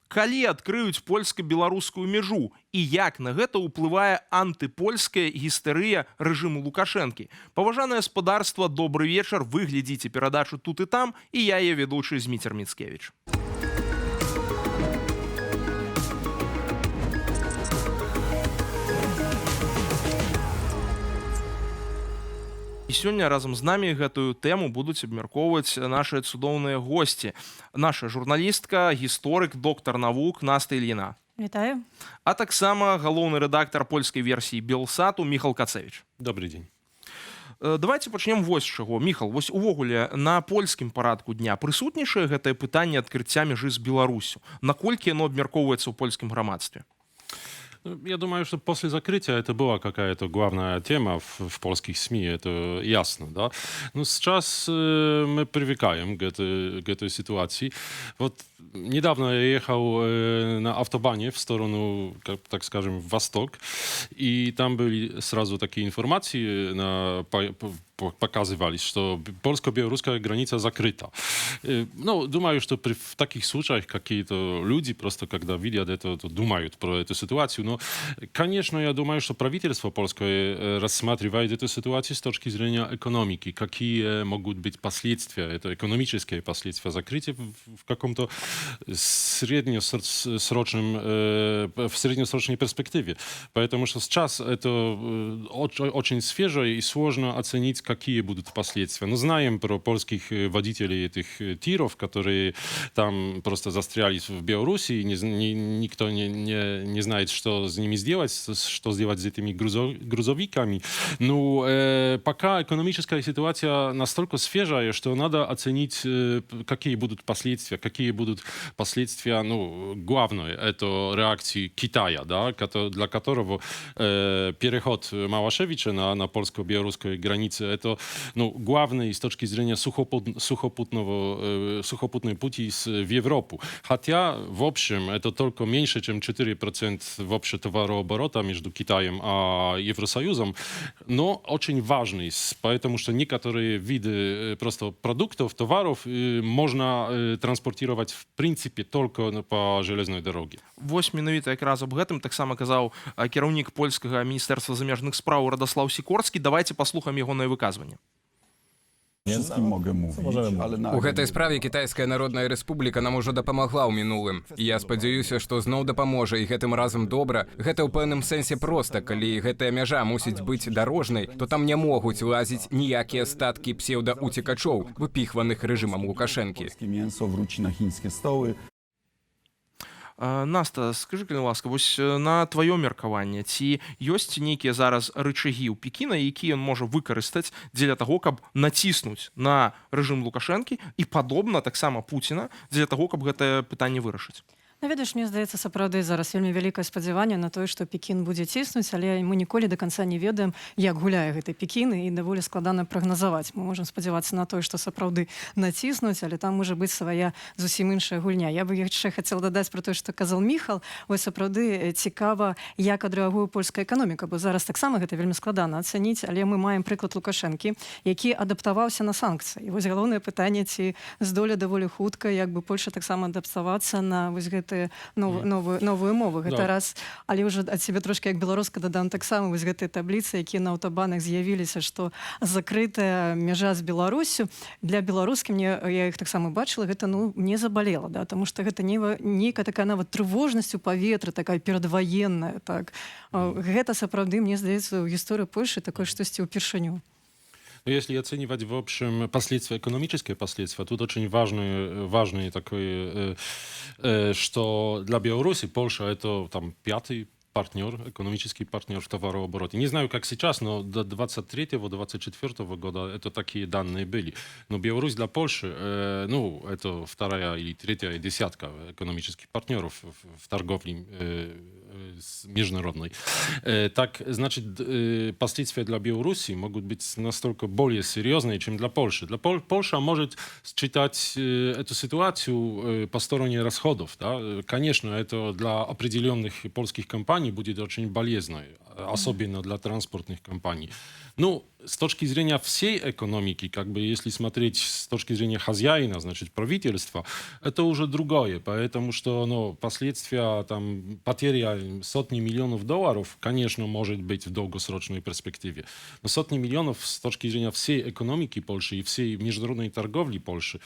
Калі адкрыюць польска-беларускую мяжу і як на гэта ўплывае антыпольская гістэрыя рэжыму Лукашэнкі. Паважанае спадарства, добры вечар, вы глядзіце перадачу тут і там, і я яе ведучы Зміцер Міцкевіч. І сёння разам з намі гэтую тэму будуць абмяркоўваць нашыя цудоўныя госці. Наша журналістка, гісторык, доктар навук Наста Ільіна. Вітаю. А таксама галоўны рэдактар польскай версіі Белсату Міхал Кацевіч. Добрый день. Давайте пачнем вось з чаго. Міхал, вось увогуле на польскім парадку дня прысутнічае гэтае пытанне адкрыцця мяжы з Беларусю. Наколькі яно абмяркоўваецца ў польскім грамадстве? Я думаю, что после закрытия это была какая-то главная тема в польских СМИ, это ясно, да. Но сейчас мы привыкаем к этой ситуации. Вот недавно я ехал на автобане в сторону, так скажем, в восток, и там были сразу такие информации, показывались, что польско-белорусская граница закрыта. Ну, думаю, что в таких случаях какие-то люди просто, когда видят это, то думают про эту ситуацию. Но, конечно, я думаю, что правительство польское рассматривает эту ситуацию с точки зрения экономики. Какие могут быть последствия, это экономические последствия закрытия в каком-то в среднесрочной перспективе. Поэтому что сейчас это очень свежо и сложно оценить, какие будут последствия. Но знаем про польских водителей этих тиров, которые там просто застрялись в Беларуси, и никто не знает, что с ними сделать, что сделать с этими грузовиками. Ну, пока экономическая ситуация настолько свежая, что надо оценить, какие будут последствия, ну, главное, это реакции Китая, да, для которого переход Малашевича на польско-белорусской границе это, ну, главный с точки зрения сухопутной пути в Европу. Хотя, в общем, это только меньше, чем 4% в общем товарооборота между Китаем и Евросоюзом, но очень важный, потому что некоторые виды просто продуктов, товаров можно транспортировать в принципе только по железной дороге. Вось менавіта якраз аб гэтым таксама казаў кіраўнік польскага міністэрства замежных спраў Радаслаў Сікорскі. Давайте паслухаем ягонае выказванне. У гэтай справе Кітайская Народная Рэспубліка нам ужо дапамагла ў мінулым. І я спадзяюся, што зноў дапаможа, і гэтым разам добра. Гэта ў пэўным сэнсе проста. Калі гэтая мяжа мусіць быць дарожнай, то там не могуць лазіць ніякія статкі псеўдаўцекачоў, выпіхваных рэжымам Лукашэнкі. Наста, скажы, калі ласка, вось на тваё меркаванне, ці ёсць нейкія зараз рычагі ў Пекіна, які ён можа выкарыстаць дзеля таго, каб націснуць на рэжым Лукашэнкі і падобна таксама Пуціна дзеля таго, каб гэтае пытанне вырашыць? Ну, ведаеш, мне здаецца, сапраўды зараз вельмі вялікае спадзяванне на тое, што Пекін будзе ціснуць, але мы ніколі да канца не ведаем, як гуляе гэты Пекін, і даволі складана прагназаваць. Мы можам спадзявацца на тое, што сапраўды націснуць, але там можа быць свая зусім іншая гульня. Я бы яшчэ хацела дадаць пра тое, што казаў Міхал. Ось сапраўды цікава, як адрэагуе польская эканоміка, бо зараз таксама гэта вельмі складана ацаніць, але мы маем прыклад Лукашэнкі, які адаптаваўся на санкцыі. І вось галоўнае пытанне, ці здолее даволі хутка, як бы Польша таксама адаптавацца на вось гэты новую мову. Гэта раз, але ўжо ад себе трошки як беларуска дадам таксама вось гэтыя табліцы, якія на аўтабанах з'явіліся, што закрытая мяжа з Беларусю для беларускі, я іх таксама бачыла, гэта не забалела, да, тому што гэта нейкая такая нават трывожнасць у паветры, такая перадваенная, так. Гэта сапраўды, мне здаецца, у гісторыі Польшы такое штосьці ўпершыню. Если оценивать, в общем, последствия, экономические последствия, тут очень важный такой, что для Беларуси Польша это там пятый партнер, экономический партнер в товарообороте. Не знаю, как сейчас, но до 23-24 года это такие данные были. Но Беларусь для Польши, ну, это вторая или третья десятка экономических партнеров в торговле международной. Так, значит, последствия для Беларуси могут быть настолько более серьезные, чем для Польши. Польша может считать эту ситуацию по стороне расходов. Да? Конечно, это для определенных польских компаний будет очень болезненно. особенно для транспортных компаний. Ну, с точки зрения всей экономики, как бы если смотреть с точки зрения хозяина, значит, правительства, это уже другое, потому что, ну, последствия, там, потеря сотни миллионов долларов, конечно, может быть в долгосрочной перспективе, но сотни миллионов с точки зрения всей экономики Польши и всей международной торговли Польши,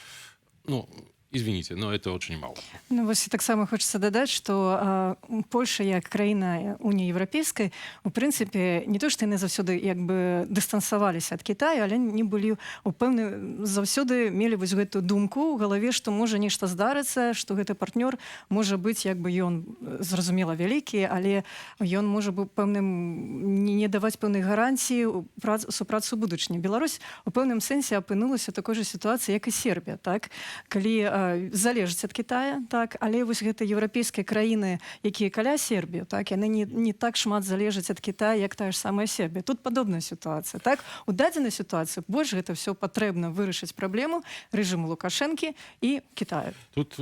ну, извините, но это очень мало. Ну, вось таксама хочацца дадаць, што Польша як краіна уніі еўрапейскай у прынцыпе не то што яны заўсёды як бы дыстансаваліся ад Китаю, але не былі у пэўны заўсёды мелі вось гэтую думку ў галаве, што можа нешта здарыцца, што гэты партнёр можа быць як бы ён зразумела вялікі, але ён можа быў пэўным не даваць пэўнай гарантіі супрацу будучыні. Беларусь у пэўным сэнсе апынулася такой жа сітуацыі, як і Сербія, так, калі залежыць ад Китая, так, але вось гэта еўрапейскія краіны, якія каля Сербію, так, яны не так шмат залежаць ад Китая, як тая ж самая Сербія. Тут падобная сітуацыя, так. У дадзенай сітуацыі больш гэта все патрэбна вырашыць праблему рэжыму Лукашэнкі і Китая. Тут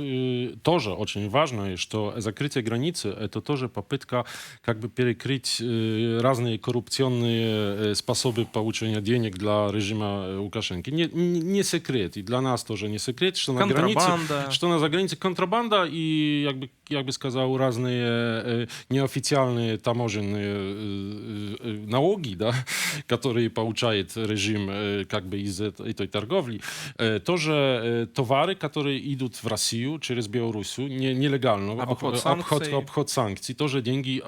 тоже очень важно, что закрытие границы это тоже попытка как бы перекрыть разные коррупционные способы получения денег для режима Лукашенко. Не секрет, и для нас тоже не секрет, что на границе что на загранице контрабанда и, я бы сказал, разные неофициальные таможенные налоги, да, которые получает режим как бы из этой торговли, тоже товары, которые идут в Россию через Белоруссию, нелегально, обход санкций, тоже деньги,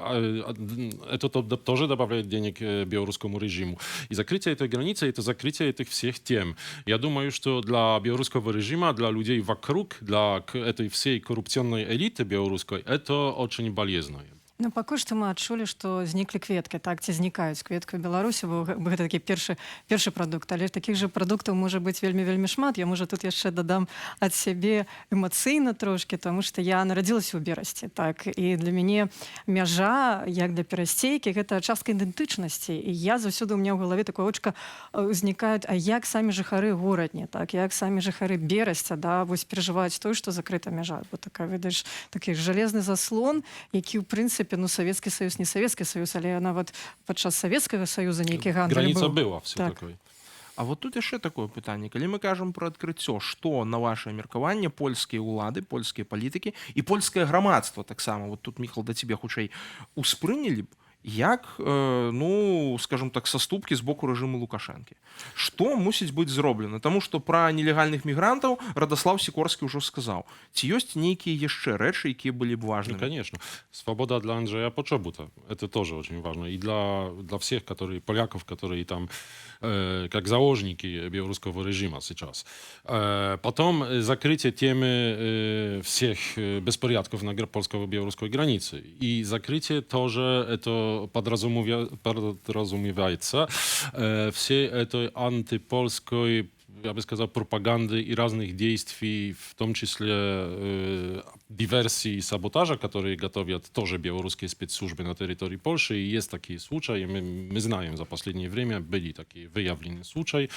это тоже добавляет денег белорусскому режиму. И закрытие этой границы, это закрытие этих всех тем. Я думаю, что для белорусского режима, для людей вокруг, для этой всей коррупционной элиты белорусской, это очень болезненно. Ну, пакуль што мы адчулі, што зніклі кветкі, так, ці знікаюць кветкі ў Беларусі, бо гэта такі першы прадукт, але такіх жа прадуктаў можа быць вельмі шмат. Я, можа, тут яшчэ дадам ад сябе эмацыйна трошкі, таму што я нарадзілася ў Берасці, так, і для мяне мяжа, як для перасцейкі, гэта частка ідэнтычнасці. І я заўсёды, у меня ў галаве такое очка ўзнікаюць, а як самі жыхары горадні, так, як самі жыхары Берасця, да, вось перажываюць той, што закрыта мяжа. Бо такая, ведаеш, такі жалезны заслон, які, ў прынцыпе, ну, Советский Союз, не Советский Союз, але нават падчас Советского Союза нейкі гандаль Граница быў. была все так. такой. А вот тут яшчэ такое пытанне, калі мы кажам пра адкрыццё, што на ваше меркаванне польскія ўлады, польскія палітыкі і польскае грамадства таксама, вот тут, Міхал, да цябе хутчэй успрынялі б як, ну, скажем так, саступкі з боку рэжыму Лукашэнкі. Што мусіць быць зроблена? Таму што пра нелегальных мігрантаў Радаслаў Сікорскі ўжо сказаў. Ці ёсць нейкія яшчэ рэчы, якія былі б важнымі? Ну, конечно. Свобода для Андрея Почобута. Это тоже очень важно. И для всех, поляков, которые там как заложники белорусского режима сейчас. Потом закрытие темы всех беспорядков на польско-белорусской границе. И закрытие тоже это подразумевается всей этой антипольской, я бы сказал, пропаганды и разных действий, в том числе диверсий и саботажа, которые готовят тоже белорусские спецслужбы на территории Польши. И есть такие случаи, мы знаем, за последнее время были такие выявлены случаи.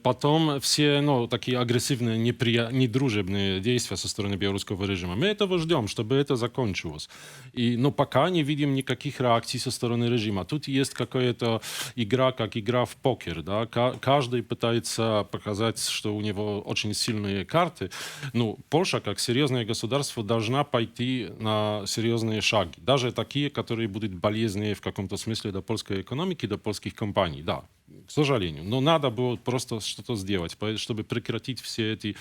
Потом все, ну, такие агрессивные, недружебные действия со стороны белорусского режима. Мы этого ждем, чтобы это закончилось. И, но пока не видим никаких реакций со стороны режима. Тут есть какая-то игра, как игра в покер. Да? Каждый пытается показать, что у него очень сильные карты. Ну, Польша, как серьезное государство, должна пойти на серьезные шаги. Даже такие, которые будут болезненнее в каком-то смысле до польской экономики, до польских компаний. Да, к сожалению. Но надо было просто что-то сделать, чтобы прекратить все эти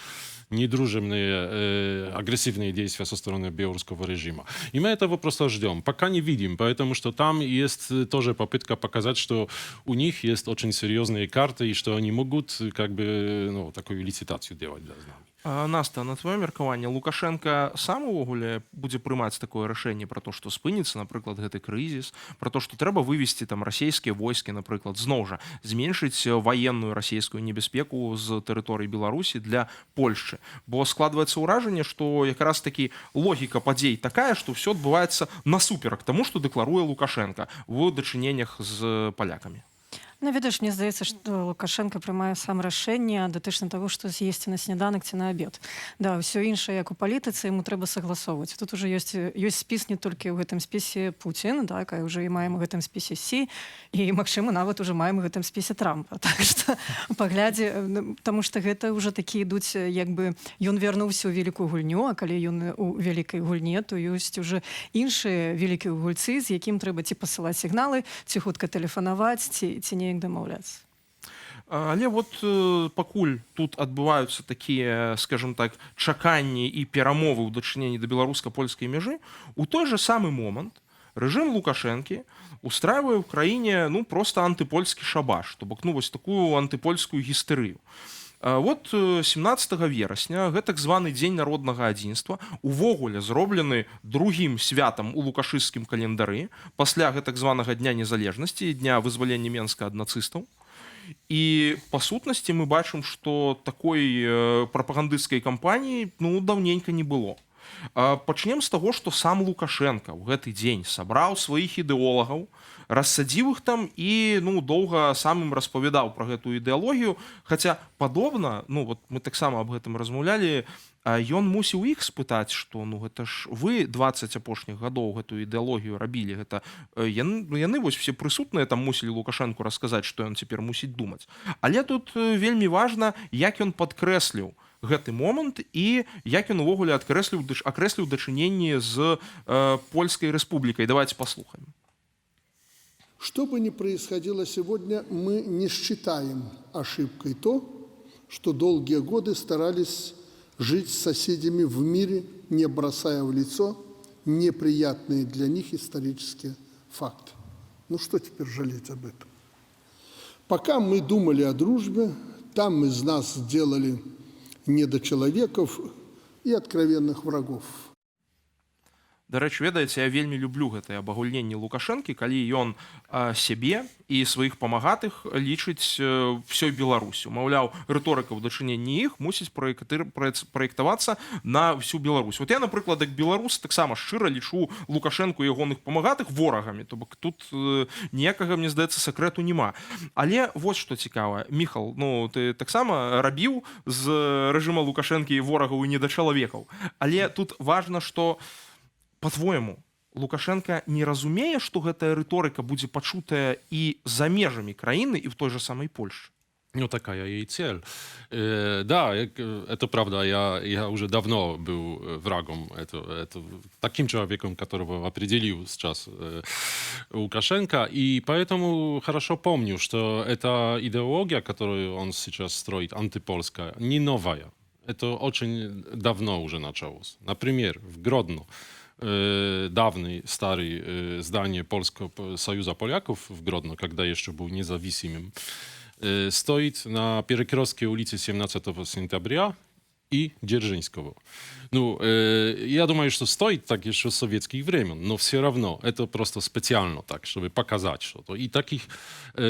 недружебные, агрессивные действия со стороны белорусского режима. И мы этого просто ждем. Пока не видим, потому что там есть тоже попытка показать, что у них есть очень серьезные карты и что они могут как бы, ну, такую лицитацию делать для нас. Наста, на твоё меркаванне, Лукашенко сам увогуле будзе прымаць такое рашэнне пра то, што спыніцца, напрыклад, гэты крызіс, пра то, што трэба вывесці там расійскія войскі, напрыклад, зноў жа зменшыць ваенную расійскую небяспеку з тэрыторыі Беларусі для Польшчы. Бо складваецца ўражанне, што якраз такі логіка падзей такая, што ўсё адбываецца насуперак таму, што дэкларуе Лукашенко ў дачыненнях з палякамі. Ну, ведаеш, мне здаецца, што Лукашенко прымае сам рашэнне датычна таго, што з'есці на сняданак ці на абед. Да, ўсё іншае, як у палітыцы, яму трэба сагласоўваць. Тут ужо ёсць спіс не толькі ў гэтым спісе Пуцін, так, а ўжо і маем у гэтым спісе Сі, і, магчыма, нават ужо маем у гэтым спісе Трампа. Так што паглядзе, таму што гэта ўжо такі ідуць, як бы ён вярнуўся ў вялікую гульню, а калі ён у вялікай гульне, то ёсць уже іншыя вялікія гульцы, з якім трэба ці пасылаць сігналы, ці хутка тэлефанаваць, ці неяк дамаўляцца. Але вот пакуль тут адбываюцца такія, скажем так, чаканні і перамовы ў дачыненні да беларуска-польскай мяжы, у той же самы момант рэжым Лукашэнкі устраивае ў краіне просто антыпольскі шабаш, то бок вось такую антыпольскую гістэрыю. Вот 17 верасня гэтак званы дзень народнага адзінства увогуле зроблены другім святам у лукашысцкім календары пасля гэтак званага дня незалежнасці, дня вызвалення Менска ад нацыстаў. І па сутнасці мы бачым, што такой прапагандысцкай кампаніі даўненька не было. Пачнем з таго, што сам Лукашенко ў гэты дзень сабраў сваіх ідэолагаў, рассадзіў іх там і доўга сам ім распавядаў пра гэтую ідэалогію, хаця падобна, вот мы таксама аб гэтым размаўлялі, ён мусіў іх спытаць, што гэта ж вы 20 апошніх гадоў гэтую ідэалогію рабілі, гэта яны вось все прысутныя там мусілі Лукашэнку расказаць, што ён цяпер мусіць думаць. Але тут вельмі важна, як ён падкрэсліў гэты момант і як ён увогуле акрэсліў дачыненні з Польскай Рэспублікай. Давайте послухаем. Что бы ни происходило сегодня, мы не считаем ошибкой то, что долгие годы старались жить с соседями в мире, не бросая в лицо неприятные для них исторические факты. Что теперь жалеть об этом? Пока мы думали о дружбе, там из нас сделали недочеловеков и откровенных врагов. Дарэчы, ведаеце, я вельмі люблю гэтае абагульненне Лукашэнкі, калі ён сябе і сваіх памагатых лічыць всёй Беларусю. Маўляў, рыторыка ў дачыненні іх мусіць праектавацца на всю Беларусь. Вот я, напрыклад, як беларус таксама шчыра лічу Лукашэнку і ягоных памагатых ворагамі, то бок тут ніякага, мне здаецца, сакрэту няма. Але вось што цікава, Міхал, ты таксама рабіў з рэжыма Лукашэнкі і ворагаў і недачалавекаў. Але тут важна, што по-твоему, Лукашенко не разумее, что гэтая рыторыка будзе пачутая і за межамі краіны і в той же самой Польше? Такая ей цель. Да, это правда. Я уже давно был врагом, таким человеком, которого определил сейчас Лукашенко. И поэтому хорошо помню, что эта идеология, которую он сейчас строит, антипольская, не новая. Это очень давно уже началось. Например, в Гродно dawny, stary zdanie Polskiego Союза Polaków w Grodno, когда еще был независимым, стоит на Перекрестке улицы 17 сентября и Дзержинского. Я думаю, что стоит так еще с советских времен, но все равно это просто специально так, чтобы показать что-то. И таких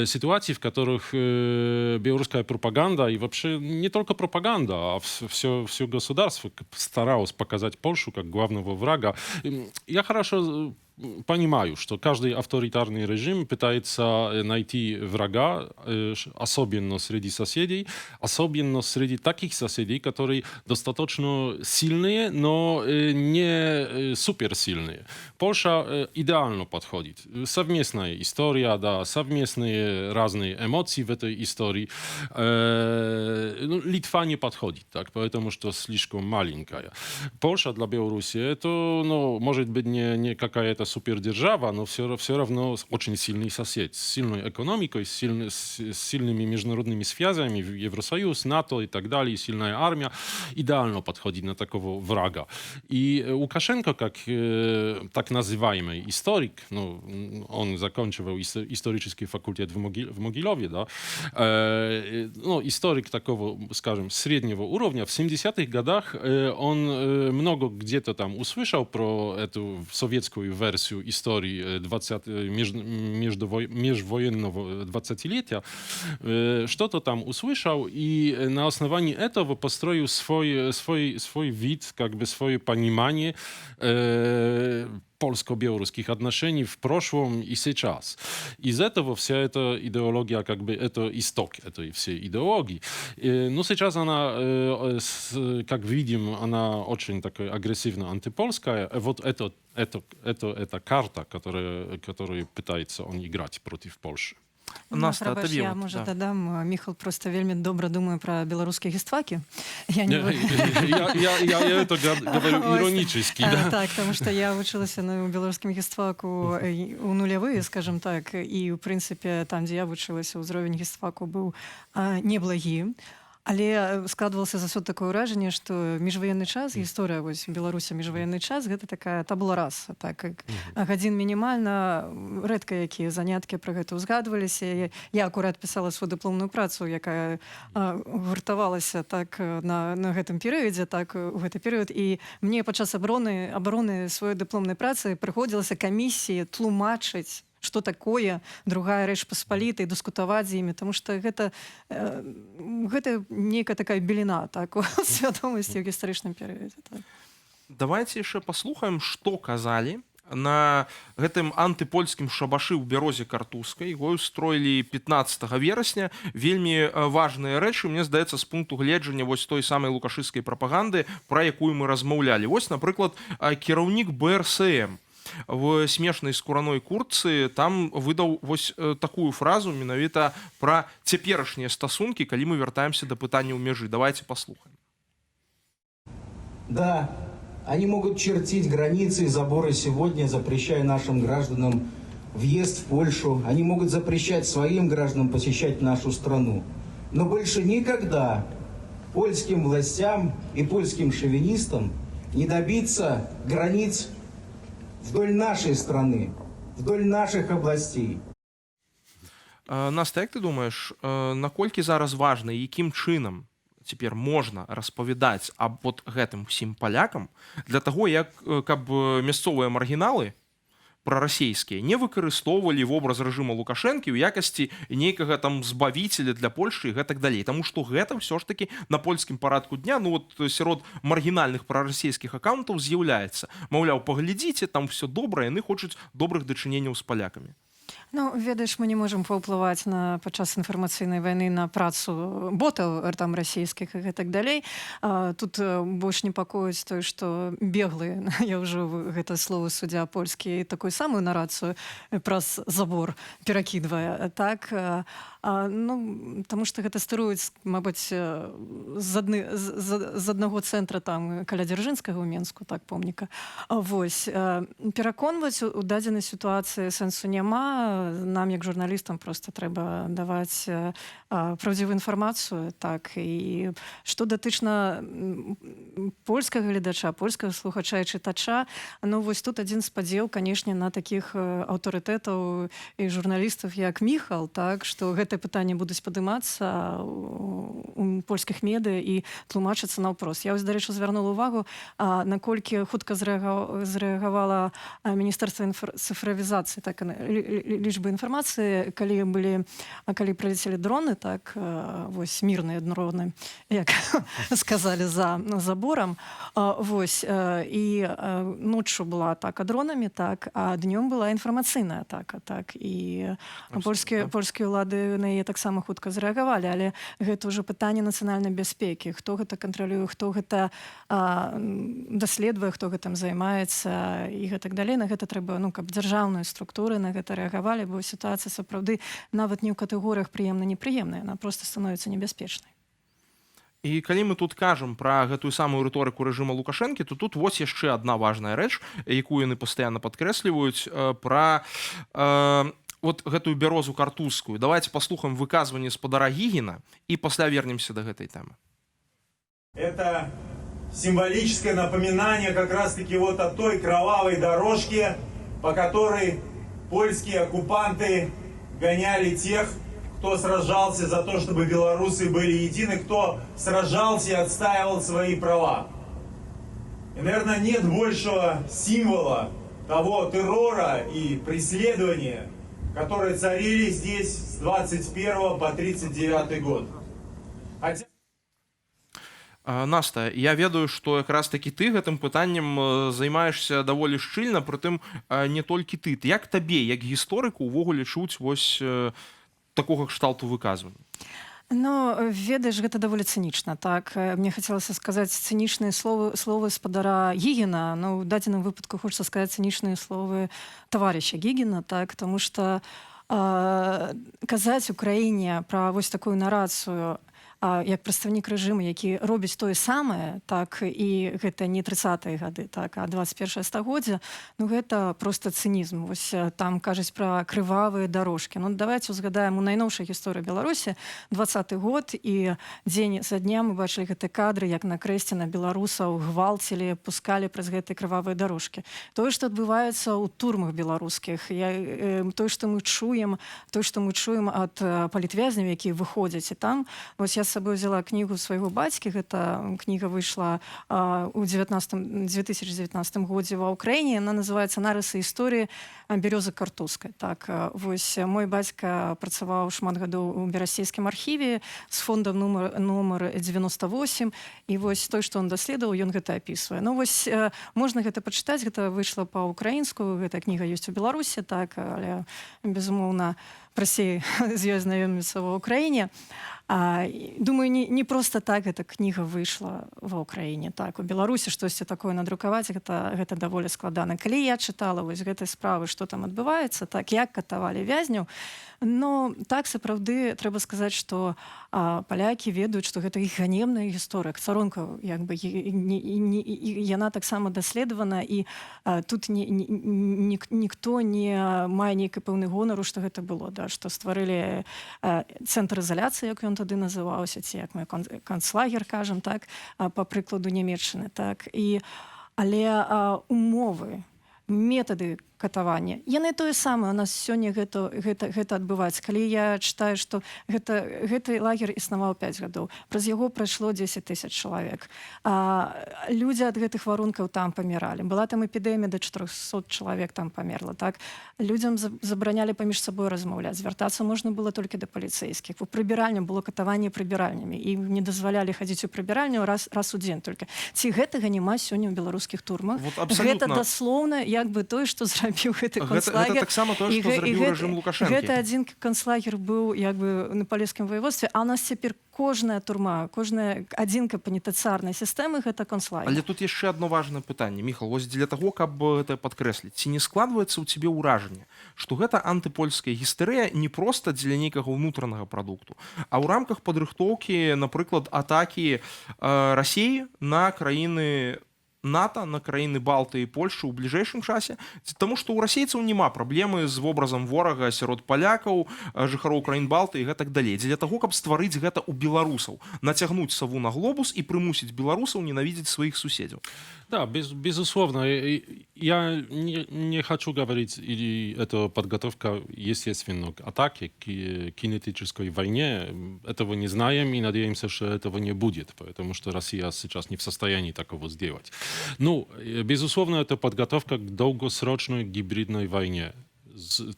ситуаций, в которых белорусская пропаганда, и вообще не только пропаганда, а все государство старалось показать Польшу как главного врага. Я хорошо понимаю, что каждый авторитарный режим пытается найти врага, особенно среди соседей, особенно среди таких соседей, которые достаточно сильные, но не суперсильные. Польша идеально подходит. Совместная история, да, совместные разные эмоции в этой истории. Литва не подходит, так, потому что слишком маленькая. Польша для Беларуси это, может быть, не какая-то супердержава, но все равно очень сильный сосед, с сильной экономикой, с сильными международными связями, Евросоюз, НАТО и так далее, сильная армия, идеально подходит на такого врага. И Лукашенко, как так называемый историк, он заканчивал исторический факультет в Могилеве, да, историк такого, скажем, среднего уровня, в 70-х годах он много где-то там услышал про эту советскую версию истории межвоенного 20-летия, что-то там услышал и на основании этого построил свой вид, как бы свое понимание польско-белорусских отношений в прошлом и сейчас. Из этого вся эта идеология, как бы, это исток этой всей идеологии. Но сейчас она, как видим, она очень такая агрессивно антипольская. Вот это карта, которую пытается он играть против Польши. Наста, а Прабач, табе я, вот, може, да. дадам. Міхал просто вельмі добра думае пра беларускія гіствакі. Я не... Я это говорю иронически. Да? Так, тому що я вучилася на беларускім гістваку у нулявыя, скажем так, і, ў прынцыпе, там, дзе я вучылася, ўзровень гістваку быў неблагі. Але складвалася заўсёды такое ўражанне, што міжваенны час, гісторыя вось Беларусі міжваенны час, гэта такая табула раса. Так, гадзін мінімальна, рэдка якія заняткі пра гэта ўзгадваліся. Я акурат пісала свою дыпломную працу, якая гуртавалася так на гэтым перыядзе, так у гэты перыяд. І мне падчас абароны сваёй дыпломнай працы прыходзілася камісіі тлумачыць, что такое другая рэч Паспаліта, і дыскутаваць з імі, тому што гэта нейкая такая беліна, так, у свядомасці ў гістарычным перыядзе. Так. Давайте яшчэ паслухаем, што казалі на гэтым антыпольскім шабашы ў бярозе картузскай. Его устроілі 15 верасня. Вельмі важныя рэчы, мне здаецца, з пункту гледжання вось той самай лукашысцкай прапаганды, пра якую мы размаўлялі. Вось, напрыклад, кіраўнік БРСМ в смешнай скураной куртцы там выдаў вось такую фразу менавіта пра цяперашнія стасункі, калі мы вяртаемся да пытанняў мяжы. Давайте послухаем. Да, они могут чертить границы и заборы сегодня, запрещая нашим гражданам въезд в Польшу. Они могут запрещать своим гражданам посещать нашу страну. Но больше никогда польским властям и польским шовинистам не добиться границ вдоль нашей страны, вдоль наших областей. Наста, як ты думаеш, наколькі зараз важна, якім чынам цяпер можна распавядаць аб вот гэтым усім палякам для таго, каб мясцовыя маргіналы прарасійскія не выкарыстоўвалі вобраз рэжыма Лукашэнкі ў якасці нейкага там збавіцеля для Польшы і гэтак далей. Таму што гэта ўсё ж такі на польскім парадку дня, ну вот сярод маргінальных прарасійскіх акаунтаў з'яўляецца. Маўляў, паглядзіце, там все добра, яны хочуць добрых дачыненняў з палякамі. Ну, ведаеш, мы не можам паўплываць падчас інфармацыйнай вайны на працу ботаў там расійскіх і гэтак далей. Тут больш непакоіць той, што беглы, я ўжо гэта слово суддзя польскі, такую самую нарацыю праз забор перакідвае. Так, ну, таму што гэта стыруюць, мабыць, з аднаго цэнтра там каля Дзяржынскага ў Менску, так, помніка. Вось, пераконваць у дадзенай сітуацыі сэнсу няма. Нам, як журналістам, просто трэба даваць праўдзівую інфармацыю. Так, і што датычна польскага гледача, польскага слухача і чытача, ну, вось тут адзін спадзеў, канешне, на такіх аўтарытэтаў і журналістаў, як Міхал, так, што гэтае пытанне будуць падымацца у польскіх медыа і тлумачыцца наўпрост. Я, дарэчы, звярнула ўвагу, наколькі хутка зрэагавала Міністэрства цыфравізацыі, так, лічбы інфармацыі, калі прылецелі дроны, так, вось, мірныя дроны, як сказалі, за заборам, вось, і ноччу была атака дронамі, так, а днём была інфармацыйная атака, так, і польскія ўлады на яе таксама хутка зрэагавалі, але гэта ўжо пытанне нацыянальнай бяспекі, хто гэта кантралюе, хто гэта даследуе, хто гэтым займаецца і гэтак далей. На гэта трэба, ну, каб дзяржаўныя структуры на гэта рэагавалі, бо сітуацыя сапраўды нават не ў катэгорыях прыемна-непрыемная, яна проста становіцца небяспечнай. І калі мы тут кажам пра гэтую самую рыторыку рэжыма Лукашэнкі, то тут вось яшчэ адна важная рэч, якую яны пастаянна падкрэсліваюць, пра вот гэтую бярозу картузскую. Давайте паслухаем выказванне спадара Гігіна і пасля вернемся да гэтай тэмы. Это символическое напоминание как раз-таки вот о той кровавой дорожке, по которой польские оккупанты гоняли тех, кто сражался за то, чтобы белорусы были едины, кто сражался и отстаивал свои права. И, наверное, нет большего символа того террора и преследования, которые царили здесь с 21 по 39 год. Наста, я ведаю, што якраз такі ты гэтым пытаннем займаешься даволі шчыльна, прытым не толькі ты. Як табе, як гісторыку увогуле чуць вось такога кшталту выказвання? Ну, ведаеш, гэта даволі цынічна, так. Мне хацелася сказаць цынічныя словы спадара Гігіна, но ў дадзеным выпадку хочацца сказаць цынічныя словы таварыша Гігіна, так, таму што казаць у краіне пра вось такую нарацыю, як прадстаўнік рэжыму, які робіць тое самае, так, і гэта не 30-е гады, так, а 21 стагоддзя, ну гэта проста цынізм. Вось там кажуць пра крывавыя дарожкі. Ну давайте узгадаем у найноўшай гісторыі Беларусі 20-й год, і дзень за дня мы бачылі гэтыя кадры, як на крэсце на беларусаў гвалцілі, пускалі праз гэтыя крывавыя дарожкі. Тое, што адбываецца ў турмах беларускіх, тое, што мы чуем ад палітвязняў, якія выходзяць, і там, вось я з сабой взяла кнігу свайго бацькі, гэта кніга выйшла ў 2019 годзе ва Ўкраіне, яна называецца «Нарысы історыі Бярёзы Картузскай». Так, вось мой бацька працаваў шмат гадоў у берасцейскім архіве з фондам нумар 98, і вось той, што он даследаваў, ён гэта апісвае. Ну вось можна гэта пачытаць, гэта выйшла па-ўкраінску, гэтая кніга ёсць у Беларусі, так, але безумоўна прасцей з ёй знаёміцца ва Ўкраіне. Думаю, не просто так эта кніга выйшла ва Ўкраіне. Так, у Беларусі штосьці такое надрукаваць, гэта даволі складана. Калі я чытала вось гэтай справы, што там адбываецца, так, як катавалі вязняў, но так, сапраўды, трэба сказаць, што палякі ведаюць, што гэта іх ганебная гісторыя. Царонка, як бы, яна таксама даследавана, і тут ніхто не мае нейкі пэўны гонару, што гэта было, да, што стварылі цэнтр ізаляцыі, як ён тады называўся, ці як мы канцлагер кажам, так, па прыкладу Нямецчыны, так. Але умовы, метады катавання, яны тое самае. У нас сёння гэта адбываецца. Калі я чытаю, што гэты лагер існаваў 5 гадоў, праз яго прайшло 10 000 чалавек. Людзі ад гэтых варункаў там паміралі. Была там эпідэмія, да 400 чалавек там памерла. Так? Людзям забаранялі паміж сабой размаўляць. Звяртацца можна было толькі да паліцэйскіх. У прыбіральням было катаванне прыбіральнямі. І не дазвалялі хадзіць у прыбіральню раз у дзень толькі. Ці гэтага няма сёння ў беларускіх турмах? Вот гэта даслоўна як бы тое, што зрабіў гэты концлагер. Гэта таксама тое, што зрабіў рэжым Лукашэнкі. Гэта адзін концлагер быў як бы на палескім воеводстве, а у нас цяпер кожная турма, кожная адзінка пенітэнцыярнай сістэмы гэта концлагер. Але тут яшчэ адно важнае пытанне. Міхал, вось для таго, каб гэта падкрэсліць, ці не складваецца ў цябе ўражанне, што гэта антыпольская гістэрыя не проста дзеля нейкага ўнутранага прадукту, а ў рамках падрыхтоўкі, напрыклад, атакі Расіі на краіны НАТО, на краіны Балты і Польшы ў бліжэйшым часе, таму што ў расейцаў няма праблемы з вобразам ворага сярод палякаў, жыхароў краін Балты і гэтак далей. Дзеля таго, каб стварыць гэта ў беларусаў, нацягнуць саву на глобус і прымусіць беларусаў ненавидзець сваіх суседзяў. Да, безусловно. Я не хочу говорить, или это подготовка естественно к атаке, к кинетической войне. Этого не знаем и надеемся, что этого не будет, потому что Россия сейчас не в состоянии такого сделать. Ну, безусловно, это подготовка к долгосрочной гибридной войне.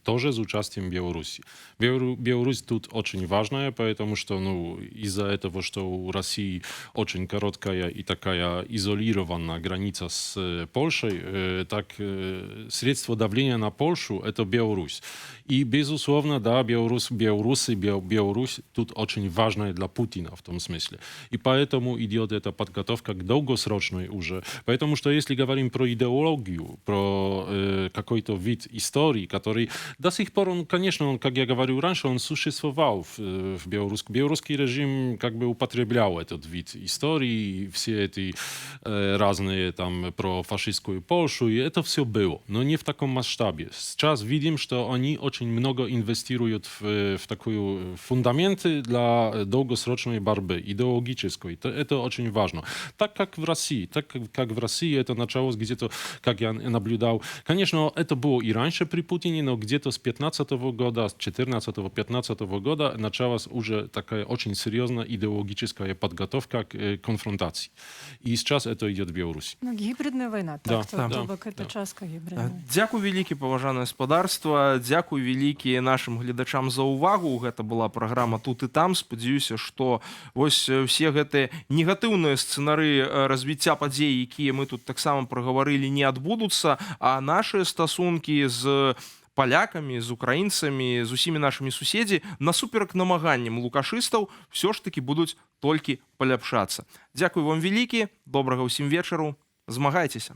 Тоже с участием Беларуси. Беларусь тут очень важная, потому что из-за этого, что у России очень короткая и такая изолированная граница с Польшей, так средство давления на Польшу — это Беларусь. И, безусловно, да, Беларусь тут очень важная для Путина в том смысле. И поэтому идет эта подготовка к долгосрочной уже. Потому что если говорим про идеологию, про какой-то вид истории, который до сих пор, конечно, как я говорил раньше, он существовал в Беларуси. Белорусский режим как бы употреблял этот вид истории, все эти разные там про фашистскую Польшу, и это все было, но не в таком масштабе. Сейчас видим, что они очень много инвестируют в такую фундаменты для долгосрочной борьбы, идеологической. Это очень важно. Так как в России это началось где-то, как я наблюдал. Конечно, это было и раньше при Путине, Пекине, но где-то с 15 года, с 14-15 года началась уже такая очень серьезная идеологическая подготовка к конфронтации. И сейчас это идет в Беларуси. Ну, гібридная вайна, Да, так, то, да, то бок это да. частка гібридная. Дзякуй вялікі, паважанае спадарства, дзякуй вялікі нашым гледачам за ўвагу. Гэта была праграма «Тут і там». Спадзяюся, што вось все гэтыя негатыўныя сцэнары развіцця падзей, якія мы тут таксама прагаварылі, не адбудуцца, а нашыя стасункі з палякамі, з украінцамі, з усімі нашымі суседзі насуперак намаганням лукашыстаў все ж таки будуць толькі паляпшацца. Дзякуй вам вялікі, добрага ўсім вечару, змагайцеся.